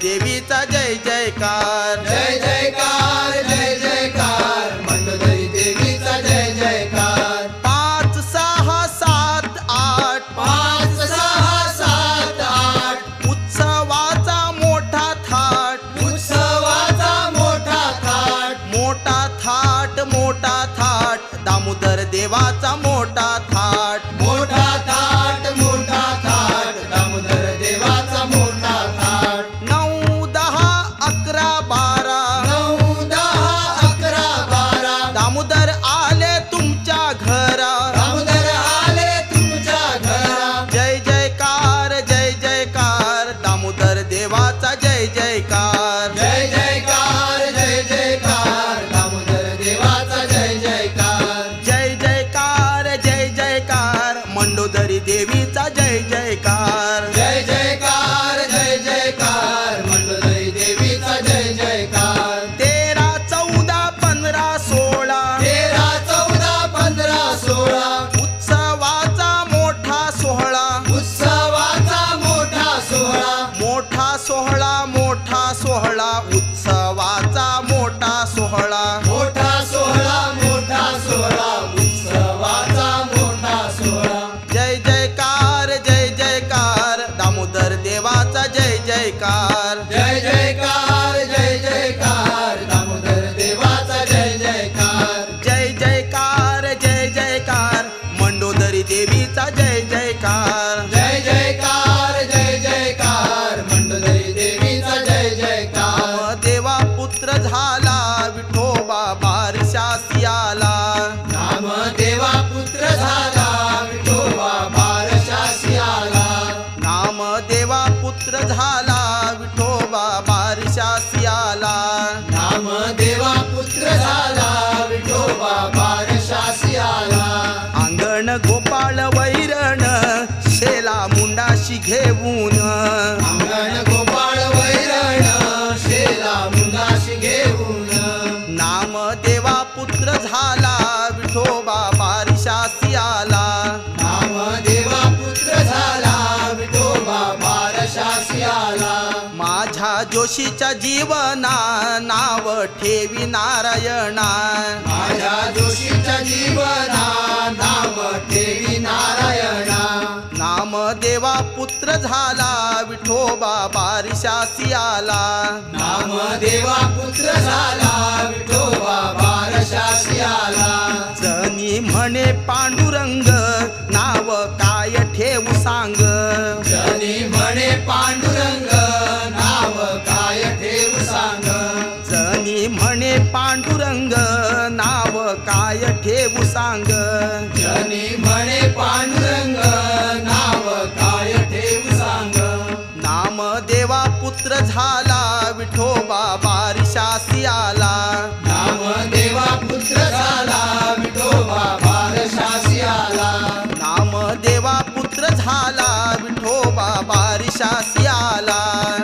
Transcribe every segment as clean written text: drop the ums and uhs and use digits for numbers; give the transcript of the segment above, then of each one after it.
देवीचा जय जयकार, जय जयकार जय जयकार, मंडोदरी देवीचा जय जयकार. 5 6 7 8 5 6 7 8 उत्सवाचा मोठा थाट, उत्सवाचा मोठा थाट, मोठा थाट मोठा थाट, दामोदर देवाचा मोठा थाट. मोठा थाट, मोठा थाट, दामोदर देवाचा मोठा थाट. 9 10 11 12 9 10 11 12 दामोदर आले तुमच्या घरा, दामोदर आले तुमच्या घरा. जय जयकार जय जयकार, दामोदर देवाचा जय जयकार. जय जयकार जय जयकार, दामोदर देवाचा जय जयकार. जय जयकार जय जयकार, मंडोदरी देवीचा जय जयकार. जय जयकार जय जयकार, मंडोदरी देवीचा जय जयकार. 13 14 15 16 13 14 15 16 उत्सवाचा मोठा सोहळा, उत्सवाचा मोठा सोहळा. मोठा सोहळा मोठा सोहळा, उत्सवाचा मोठा सोहळा. मोठा सोहळा, मोठा सोहळा, उत्सवाचा मोठा सोहळा. जय जयकार जय जयकार, दामोदर देवाचा जय जयकार. जय जयकार जय जयकार, दामोदर देवाचा जय जयकार. जय जयकार जय जयकार, मंडोदरी देवीचा जय जयकार. जय जयकार जय जयकार, मंडोदरी देवीचा जय जयकार. देवा पुत्र झाला विठोबा बारशासी आला, नामदेवा पुत्र झाला, विठोबा बारशासी आला. नामदेवा पुत्र झाला विठोबा बारशासी आला. नामदेवा पुत्र झाला, विठोबा बारशासी आला. अंगण गोपाळ वैरण, शेला मुंडाशी घेऊन, अंगण गोपाळ वैरण, शेला मुंडाशी घेऊन. नामदेवा पुत्र झाला विठोबा बारशासी आला. नामदेवा पुत्र झाला, विठोबा बारशासी आला. माझ्या जोशीच्या जीवना नाव ठेवी नारायणा, माझ्या जोशीच्या जीवना नाम ठेवी नारायणा. नामदेवा पुत्र झाला विठोबा बारशासी आला. नामदेवा पुत्र झाला, विठोबा बारशासी आला. जनी म्हणे पांडुरंग, नाव काय ठेवू सांग. जनी म्हणे पांडुरंग, नाव काय ठेवू सांग. जनी म्हणे पांडुरंग, नाव काय ठेवू सांग. जनी म्हणे पांडुरंग, नाव काय ठेवू सांग. नामदेवा पुत्र झाला विठोबा बारशासी आला. नामदेवा पुत्र झाला, विठोबा बारशासी आला. नामदेवा पुत्र झाला विठोबा बारशासी आला.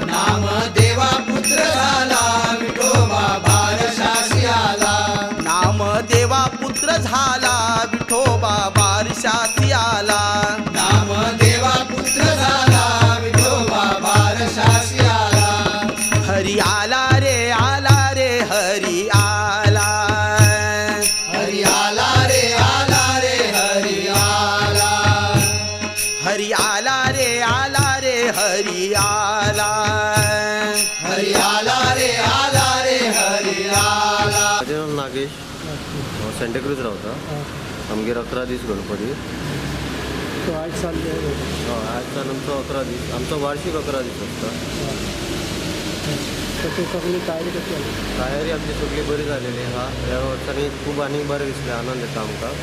नामदेवा पुत्र झाला, विठोबा बारशासी आला. नामदेवा पुत्र झाला विठोबा बारशासी आला. नामदेवा पुत्र झाला, विठोबा बारशासी आला. हरी आला रे आला रे हरी आला. हरी आला रे आला रे हरी आला. हरी आला रे आला रे हरी आला. हरी आला रे आला रे हरी आला. माझे नाव नागेश, सेंटेक्रूज रावता. आमगेर 11 दीस गणपती. आज चालले आजचा आमचो 11 दीस, आमचो वार्षिक 11 दीस आसता. तशी सगळी तयारी कशी आहे? तयारी आमची सगळी बरी झालेली हा. ह्या वर्सांनी खूप आनीक बरें दिसलें, आनंद येता आमकां.